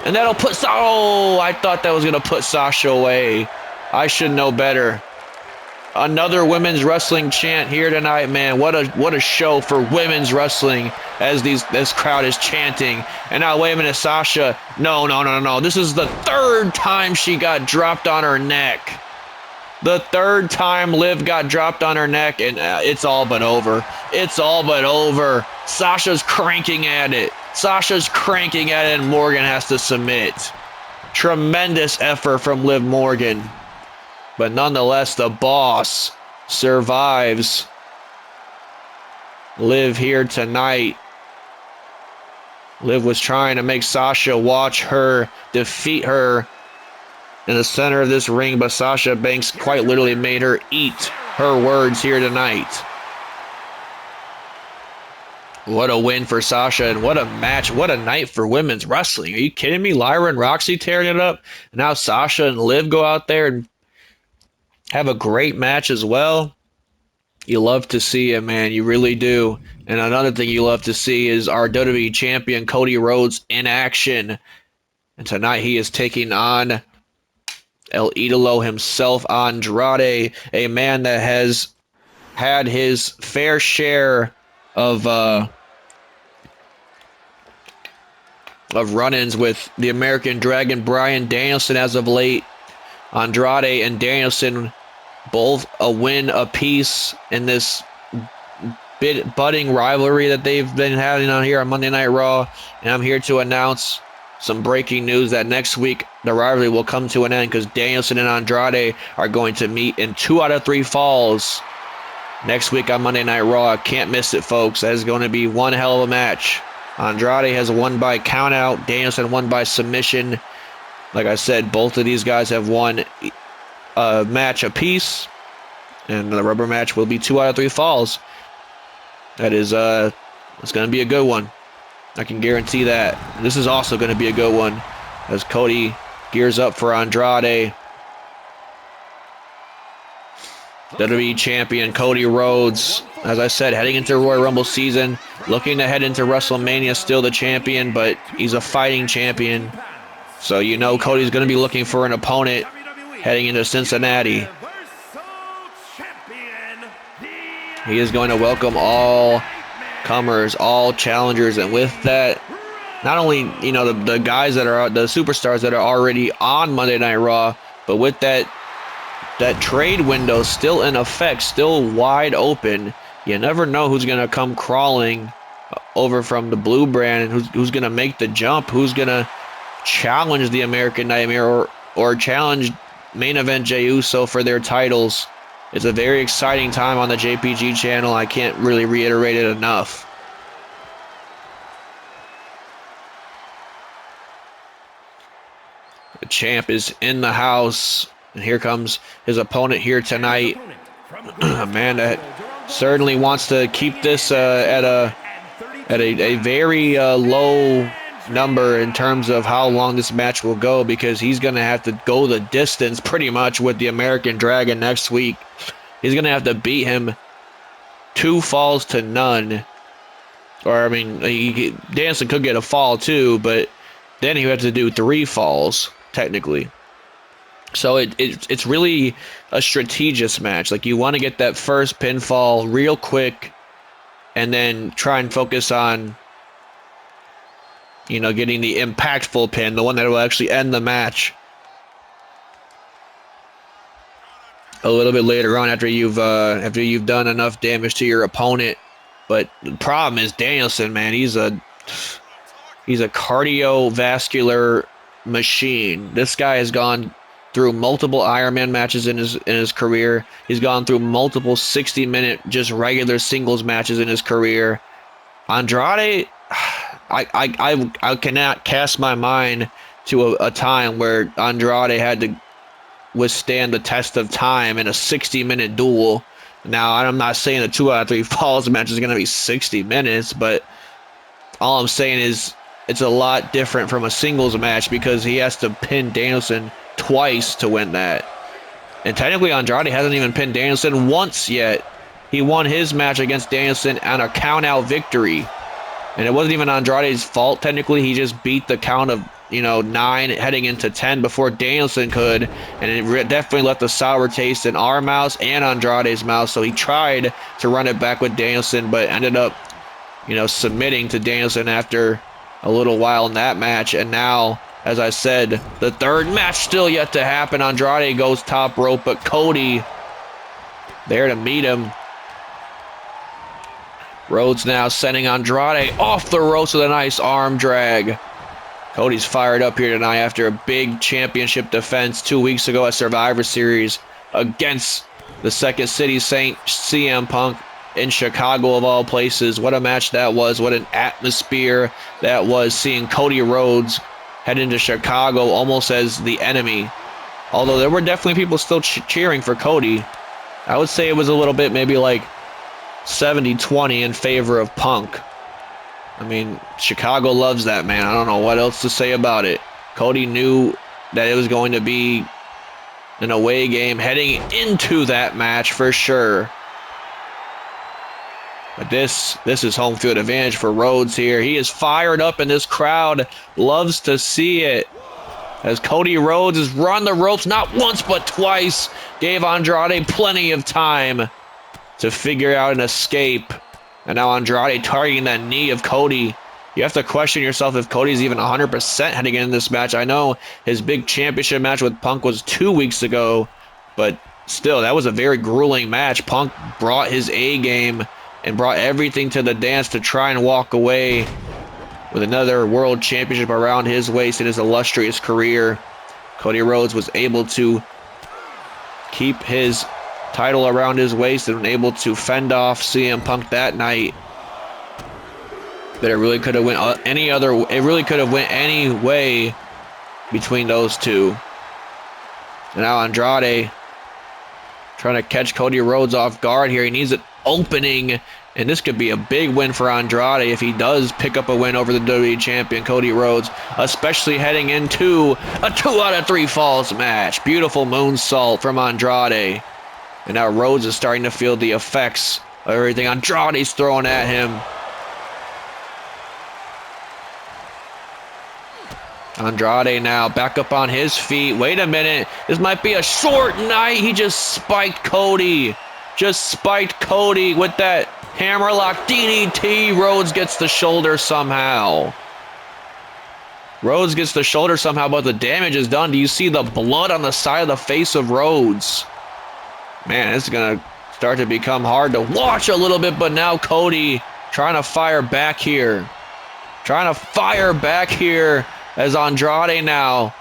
And that'll put... Oh, I thought that was going to put Sasha away. I should know better. Another women's wrestling chant here tonight, man. What a show for women's wrestling as this crowd is chanting. And now, wait a minute, Sasha. No. This is the third time she got dropped on her neck. The third time Liv got dropped on her neck, and it's all but over. It's all but over. Sasha's cranking at it. Sasha's cranking at it, and Morgan has to submit. Tremendous effort from Liv Morgan. But nonetheless, the boss survives. Liv here tonight. Liv was trying to make Sasha watch her defeat her in the center of this ring, but Sasha Banks quite literally made her eat her words here tonight. What a win for Sasha, and what a match, what a night for women's wrestling. Are you kidding me? Lyra and Roxxy tearing it up, and now Sasha and Liv go out there and have a great match as well. You love to see it, man. You really do. And another thing you love to see is our WWE champion Cody Rhodes in action. And tonight he is taking on El Idolo himself, Andrade, a man that has had his fair share of run-ins with the American Dragon Bryan Danielson as of late. Andrade and Danielson both a win apiece in this budding rivalry that they've been having on here on Monday Night Raw. And I'm here to announce some breaking news that next week the rivalry will come to an end because Danielson and Andrade are going to meet in 2 out of 3 falls next week on Monday Night Raw. Can't miss it, folks. That is going to be one hell of a match. Andrade has won by countout. Danielson won by submission. Like I said, both of these guys have won a match apiece, and the rubber match will be 2 out of 3 falls. That is, it's going to be a good one. I can guarantee that. This is also going to be a good one as Cody gears up for Andrade. WWE champion Cody Rhodes, as I said, heading into Royal Rumble season, looking to head into WrestleMania, still the champion, but he's a fighting champion. So you know Cody's going to be looking for an opponent heading into Cincinnati. He is going to welcome all comers, all challengers, and with that, not only the guys that are the superstars that are already on Monday Night Raw, but with that trade window still in effect, still wide open, you never know who's going to come crawling over from the blue brand and who's going to make the jump, who's going to challenge the American Nightmare or challenge Main Event Jey Uso for their titles. It's a very exciting time on the JPG channel. I can't really reiterate it enough. The champ is in the house, and here comes his opponent here tonight. A man that certainly wants to keep this at a very low number in terms of how long this match will go, because he's going to have to go the distance pretty much with the American Dragon next week. He's going to have to beat him 2 falls to none. Or, I mean, Danielson could get a fall too, but then he would have to do 3 falls, technically. So it's really a strategic match. Like, you want to get that first pinfall real quick and then try and focus on getting the impactful pin, the one that will actually end the match. a little bit later on after you've done enough damage to your opponent. But the problem is Danielson, man. He's a cardiovascular machine. This guy has gone through multiple Ironman matches in his career. He's gone through multiple 60-minute just regular singles matches in his career. Andrade, I cannot cast my mind to a time where Andrade had to withstand the test of time in a 60-minute duel. Now, I'm not saying the 2 out of 3 falls match is going to be 60 minutes, but all I'm saying is it's a lot different from a singles match because he has to pin Danielson twice to win that. And technically, Andrade hasn't even pinned Danielson once yet. He won his match against Danielson on a count-out victory. And it wasn't even Andrade's fault, technically. He just beat the count of, 9 heading into 10 before Danielson could. And it definitely left a sour taste in our mouths and Andrade's mouth. So he tried to run it back with Danielson, but ended up, submitting to Danielson after a little while in that match. And now, as I said, the third match still yet to happen. Andrade goes top rope, but Cody there to meet him. Rhodes now sending Andrade off the ropes with a nice arm drag. Cody's fired up here tonight after a big championship defense 2 weeks ago at Survivor Series against the Second City Saint CM Punk in Chicago of all places. What a match that was. What an atmosphere that was, seeing Cody Rhodes head into Chicago almost as the enemy. Although there were definitely people still cheering for Cody. I would say it was a little bit maybe like 70-20 in favor of Punk. I mean, Chicago loves that man. I don't know what else to say about it. Cody knew that it was going to be an away game heading into that match for sure. But this is home field advantage for Rhodes here. He is fired up and this crowd loves to see it. As Cody Rhodes has run the ropes not once but twice. Gave Andrade plenty of time to figure out an escape. And now Andrade targeting that knee of Cody. You have to question yourself if Cody's even 100% heading into this match. I know his big championship match with Punk was 2 weeks ago, but still, that was a very grueling match. Punk brought his A game and brought everything to the dance to try and walk away with another world championship around his waist in his illustrious career. Cody Rhodes was able to keep his title around his waist and able to fend off CM Punk that night. But it really could have went any way between those two. And now Andrade trying to catch Cody Rhodes off guard here. He needs an opening, and this could be a big win for Andrade if he does pick up a win over the WWE Champion Cody Rhodes, especially heading into a 2 out of 3 falls match. Beautiful moonsault from Andrade. And now Rhodes is starting to feel the effects of everything Andrade's throwing at him. Andrade now back up on his feet. Wait a minute. This might be a short night. He just spiked Cody. Just spiked Cody with that hammerlock DDT. Rhodes gets the shoulder somehow. Rhodes gets the shoulder somehow, but the damage is done. Do you see the blood on the side of the face of Rhodes? Man, it's going to start to become hard to watch a little bit, but now Cody trying to fire back here. As Andrade now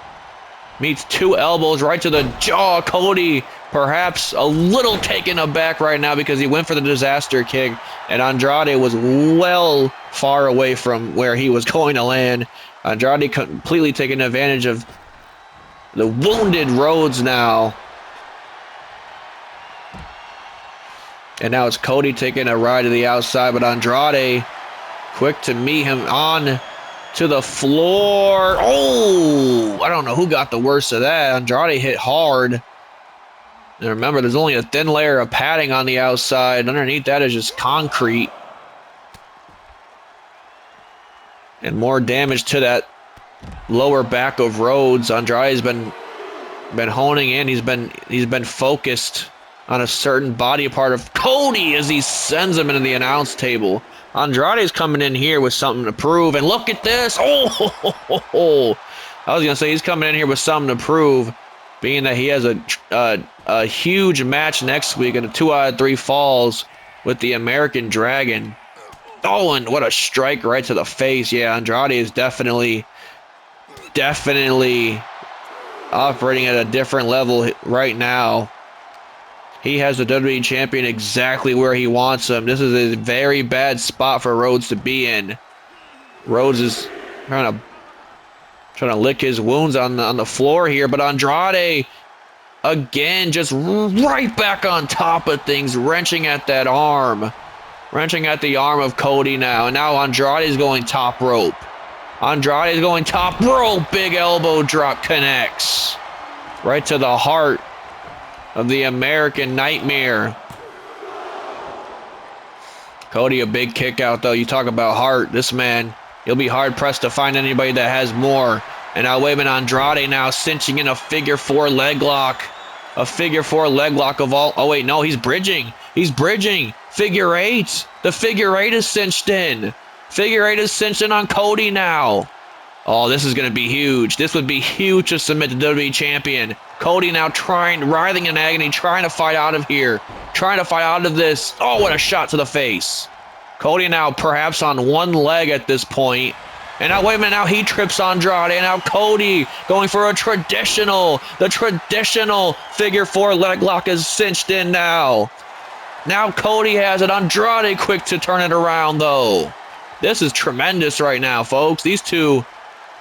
meets 2 elbows right to the jaw. Cody perhaps a little taken aback right now because he went for the disaster kick, and Andrade was well far away from where he was going to land. Andrade completely taking advantage of the wounded Rhodes now. And now it's Cody taking a ride to the outside, but Andrade quick to meet him on to the floor. Oh, I don't know who got the worst of that. Andrade hit hard. And remember, there's only a thin layer of padding on the outside. Underneath that is just concrete. And more damage to that lower back of Rhodes. Andrade's been honing in. He's been focused on a certain body part of Cody as he sends him into the announce table. Andrade's coming in here with something to prove, and look at this. Oh, I was going to say he's coming in here with something to prove. being that he has a huge match next week in a 2 out of 3 falls with the American Dragon. Oh, and what a strike right to the face. Yeah, Andrade is definitely operating at a different level right now. He has the WWE Champion exactly where he wants him. This is a very bad spot for Rhodes to be in. Rhodes is trying to lick his wounds on the floor here, but Andrade again just right back on top of things, wrenching at that arm. Wrenching at the arm of Cody now. And now Andrade is going top rope. Andrade is going top rope. Big elbow drop connects. Right to the heart of the American Nightmare. Cody, a big kick out though. You talk about heart. This man, he'll be hard pressed to find anybody that has more. And now wait a minute, Andrade now cinching in a figure 4 leg lock. A figure 4 leg lock of all. Oh wait, no, he's bridging. He's bridging. Figure 8. The figure 8 is cinched in. Figure 8 is cinched in on Cody now. Oh, this is going to be huge. This would be huge to submit the WWE Champion. Cody now writhing in agony, trying to fight out of here. Trying to fight out of this. Oh, what a shot to the face. Cody now perhaps on one leg at this point. And now, wait a minute, now he trips Andrade. And now Cody going for the traditional figure 4 leg lock is cinched in now. Now Cody has it. Andrade quick to turn it around, though. This is tremendous right now, folks. These two,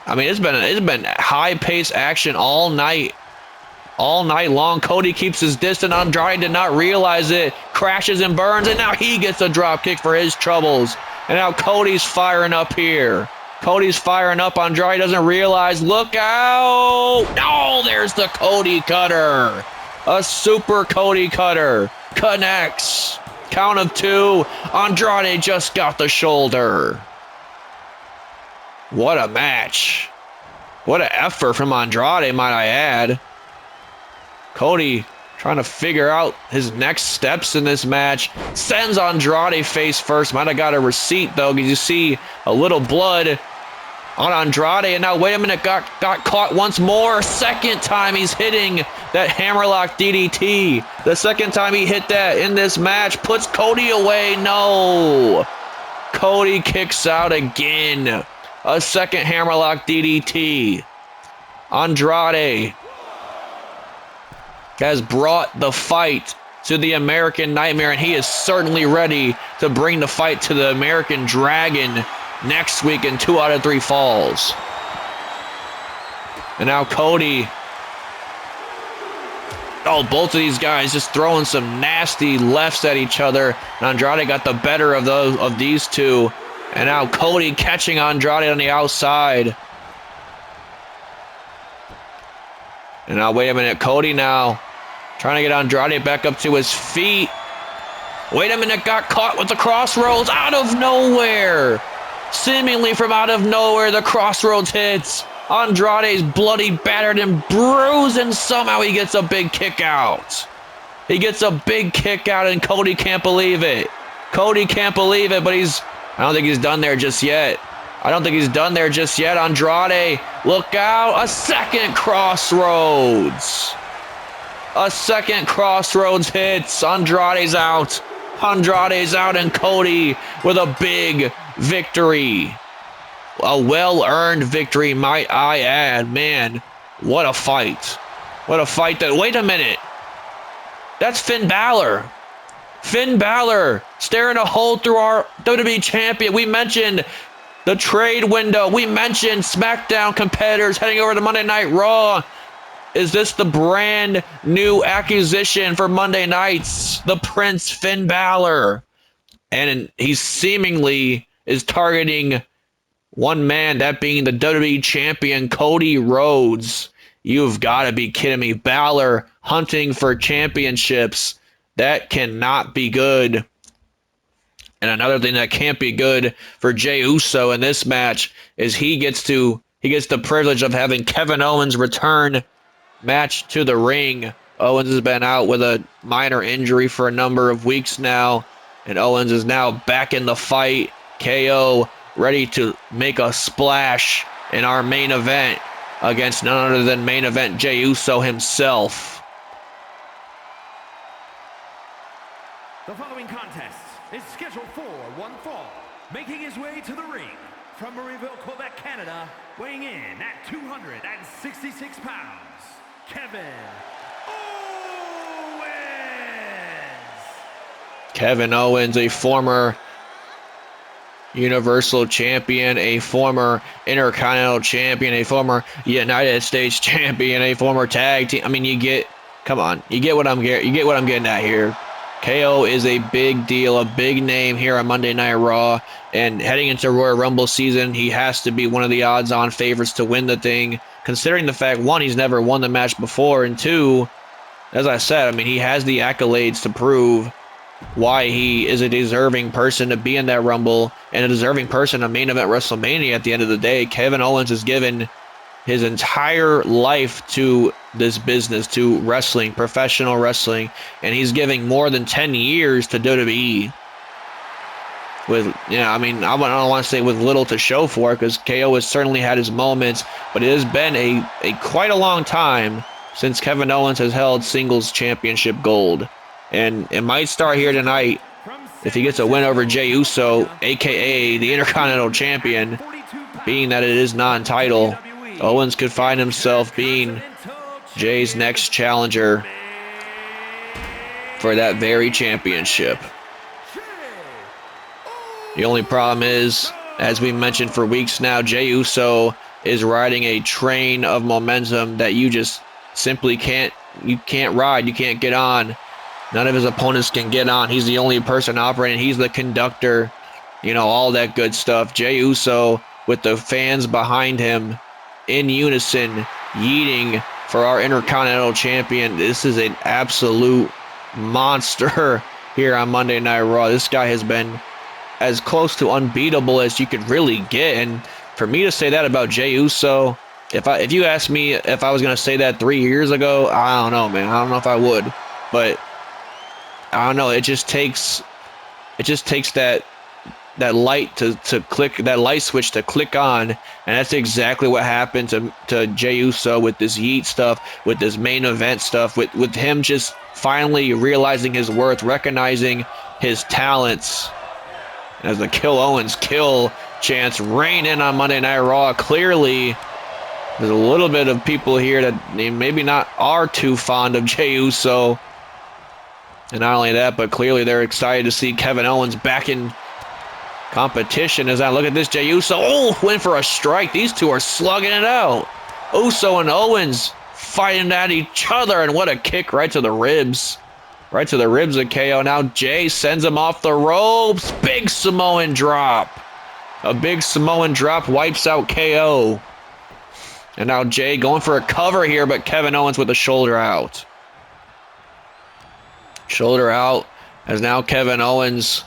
I mean, it's been high-paced action all night long. Cody keeps his distance. Andrade did not realize it. Crashes and burns, and now he gets a drop kick for his troubles. And now Cody's firing up here. Cody's firing up. Andrade doesn't realize. Look out! Oh, there's the Cody cutter. A super Cody cutter. Connects. Count of 2. Andrade just got the shoulder. What a match. What an effort from Andrade, might I add. Cody trying to figure out his next steps in this match. Sends Andrade face first. Might have got a receipt, though, because you see a little blood on Andrade. And now, wait a minute, got caught once more. Second time he's hitting that hammerlock DDT. The second time he hit that in this match puts Cody away. No. Cody kicks out again. A second hammerlock DDT. Andrade has brought the fight to the American Nightmare, and he is certainly ready to bring the fight to the American Dragon next week in 2 out of 3 falls. And now Cody. Oh, both of these guys just throwing some nasty lefts at each other. And Andrade got the better of these two. And now Cody catching Andrade on the outside. And now, wait a minute, Cody now trying to get Andrade back up to his feet. Wait a minute, got caught with the crossroads out of nowhere. Seemingly from out of nowhere, the crossroads hits. Andrade's bloody, battered, and bruised, and somehow he gets a big kick out. He gets a big kick out, and Cody can't believe it. Cody can't believe it, but I don't think he's done there just yet. Andrade, look out. A second crossroads. A second crossroads hits. Andrade's out. And Cody with a big victory. A well-earned victory, might I add. Man, what a fight. What a fight that... Wait a minute. That's Finn Balor. Finn Balor staring a hole through our WWE Champion. We mentioned the trade window. We mentioned SmackDown competitors heading over to Monday Night Raw. Is this the brand new acquisition for Monday nights? The Prince Finn Balor. And he seemingly is targeting one man, that being the WWE Champion Cody Rhodes. You've got to be kidding me. Balor hunting for championships. That cannot be good. And another thing that can't be good for Jey Uso in this match is he gets the privilege of having Kevin Owens return match to the ring. Owens has been out with a minor injury for a number of weeks now, and Owens is now back in the fight. KO ready to make a splash in our main event. against none other than Main Event Jey Uso himself. The following contest is scheduled for one fall. Making his way to the ring from Marieville, Quebec, Canada, weighing in at 266 pounds, Kevin Owens. Kevin Owens, a former Universal Champion, a former Intercontinental Champion, a former United States Champion, a former tag team. I mean, you get what I'm getting at here. KO is a big deal, a big name here on Monday Night Raw, and heading into Royal Rumble season, he has to be one of the odds-on favorites to win the thing, considering the fact, one, he's never won the match before, and two, as I said, I mean, he has the accolades to prove why he is a deserving person to be in that Rumble and a deserving person to main event WrestleMania at the end of the day. Kevin Owens has given his entire life to this business, to wrestling, professional wrestling, and he's giving more than 10 years to WWE. With, I don't want to say with little to show for it, because KO has certainly had his moments, but it has been a quite a long time since Kevin Owens has held singles championship gold. And it might start here tonight if he gets a win over Jey Uso, a.k.a. the Intercontinental Champion, being that it is non-title. Owens could find himself being Jay's next challenger for that very championship. The only problem is, as we mentioned for weeks now, Jey Uso is riding a train of momentum that you just simply can't ride, you can't get on. None of his opponents can get on. He's the only person operating. He's the conductor, all that good stuff. Jey Uso with the fans behind him in unison, yeeting for our Intercontinental Champion. This is an absolute monster here on Monday Night Raw. This guy has been as close to unbeatable as you could really get. And for me to say that about Jey Uso, if you asked me if I was going to say that 3 years ago, I don't know, man. I don't know if I would. But I don't know. It just takes that light to click, that light switch to click on, and that's exactly what happened to Jey Uso with this yeet stuff, with this main event stuff, with him just finally realizing his worth, recognizing his talents. As the Kill Owens kill chants reign in on Monday Night Raw, clearly there's a little bit of people here that maybe not are too fond of Jey Uso. And not only that, but clearly they're excited to see Kevin Owens back in competition. As I look at this, Jey Uso, went for a strike. These two are slugging it out. Uso and Owens fighting at each other, and what a kick right to the ribs. Right to the ribs of KO. Now Jey sends him off the ropes. Big Samoan drop. A big Samoan drop wipes out KO. And now Jey going for a cover here, but Kevin Owens with the shoulder out. Shoulder out, as now Kevin Owens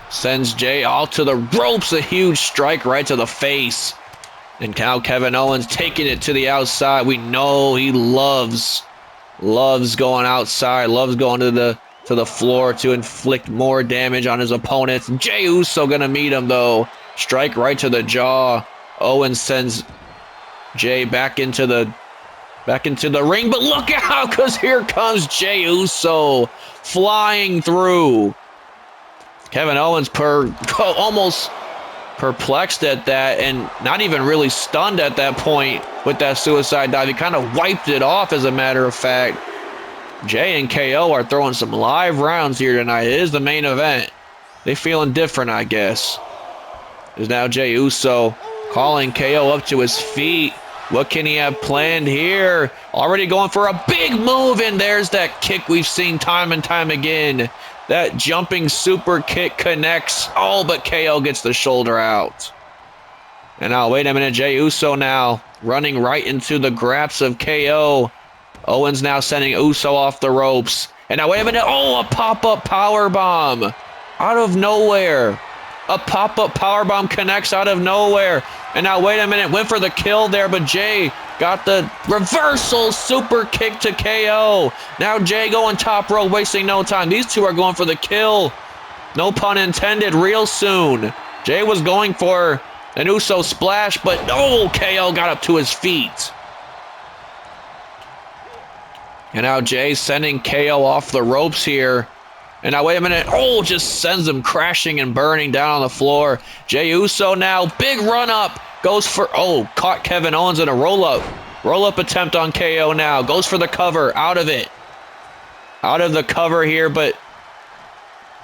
sends Jey out to the ropes. A huge strike right to the face. And now Kevin Owens taking it to the outside. We know he loves going outside, loves going to the floor to inflict more damage on his opponents. Jey Uso gonna meet him though. Strike right to the jaw. Owens sends Jey back into the ring, but look out, because here comes Jey Uso flying through. Kevin Owens almost perplexed at that, and not even really stunned at that point with that suicide dive. He kind of wiped it off, as a matter of fact. Jey and KO are throwing some live rounds here tonight. It is the main event. They feeling different, I guess. There's now Jey Uso calling KO up to his feet. What can he have planned here? Already going for a big move, and there's that kick we've seen time and time again. That jumping super kick connects. Oh, but KO gets the shoulder out. And now, wait a minute, Jey Uso now running right into the grasp of KO. Owens now sending Uso off the ropes. And now, wait a minute. Oh, a pop-up powerbomb out of nowhere. A pop-up powerbomb connects out of nowhere. And now, wait a minute, went for the kill there, but Jey got the reversal super kick to KO. Now Jey going top rope, wasting no time. These two are going for the kill. No pun intended, real soon. Jey was going for an Uso splash, but KO got up to his feet. And now Jey sending KO off the ropes here. And now, wait a minute. Oh, just sends him crashing and burning down on the floor. Jey Uso now, big run up. Goes for, oh, caught Kevin Owens in a roll-up. Roll-up attempt on KO now. Goes for the cover. Out of it. Out of the cover here, but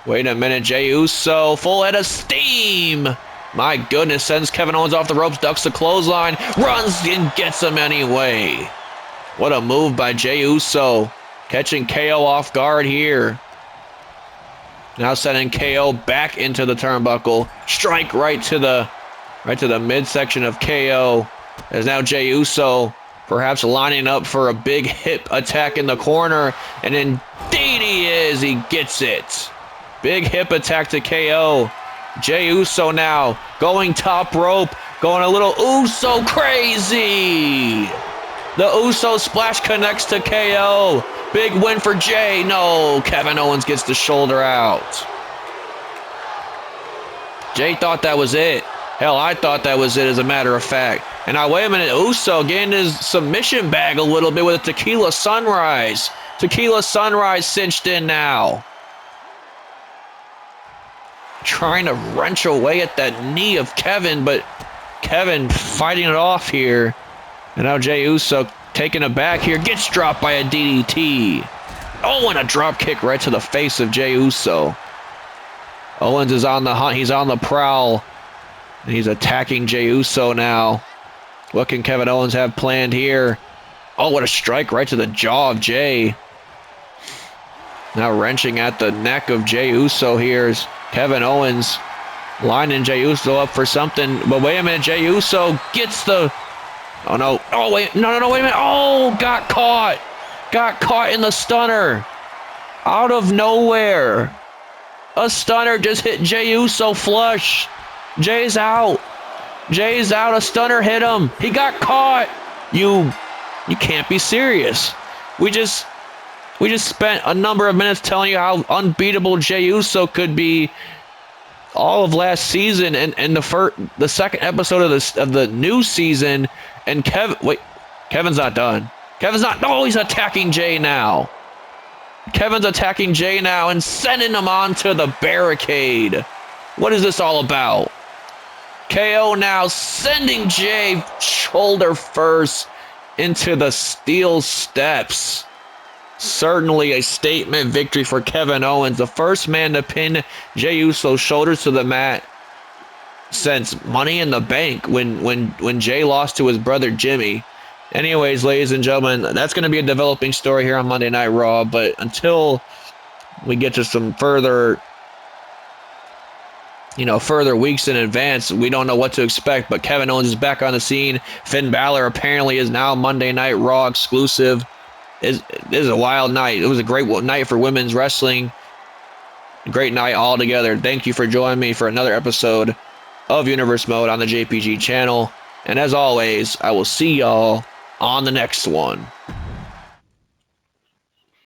wait a minute. Jey Uso, full head of steam. My goodness, sends Kevin Owens off the ropes, ducks the clothesline, runs and gets him anyway. What a move by Jey Uso. Catching KO off guard here. Now sending KO back into the turnbuckle. Strike right to the midsection of KO. As now Jey Uso perhaps lining up for a big hip attack in the corner. And indeed he is. He gets it. Big hip attack to KO. Jey Uso now going top rope. Going a little Uso crazy. The Uso splash connects to KO. Big win for Jey. No, Kevin Owens gets the shoulder out. Jey thought that was it. Hell, I thought that was it, as a matter of fact. And now, wait a minute. Uso getting his submission bag a little bit with a Tequila Sunrise. Tequila Sunrise cinched in now. Trying to wrench away at that knee of Kevin, but Kevin fighting it off here. And now Jey Uso taking it back here. Gets dropped by a DDT. Oh, and a drop kick right to the face of Jey Uso. Owens is on the hunt. He's on the prowl. And he's attacking Jey Uso now. What can Kevin Owens have planned here? Oh, what a strike right to the jaw of Jey. Now wrenching at the neck of Jey Uso here is Kevin Owens lining Jey Uso up for something. But wait a minute. Jey Uso gets the... Oh, no. Oh, wait. No, wait a minute. Oh, got caught. Got caught in the stunner. Out of nowhere. A stunner just hit Jey Uso flush. Jey's out. Jey's out. A stunner hit him. He got caught. You can't be serious. We just spent a number of minutes telling you how unbeatable Jey Uso could be all of last season and the second episode of the new season. And Kevin's not done. Oh, he's attacking Jey now. Kevin's attacking Jey now and sending him onto the barricade. What is this all about? KO now sending Jey shoulder first into the steel steps. Certainly a statement victory for Kevin Owens, the first man to pin Jey Uso's shoulders to the mat since Money in the Bank when Jey lost to his brother Jimmy. Anyways, ladies and gentlemen, that's going to be a developing story here on Monday Night Raw, but until we get to some further weeks in advance, we don't know what to expect. But Kevin Owens is back on the scene. Finn Balor apparently is now Monday Night Raw exclusive. This is a wild night. It was a great night for women's wrestling. Great night altogether. Thank you for joining me for another episode of Universe Mode on the JPG channel. And as always, I will see y'all on the next one.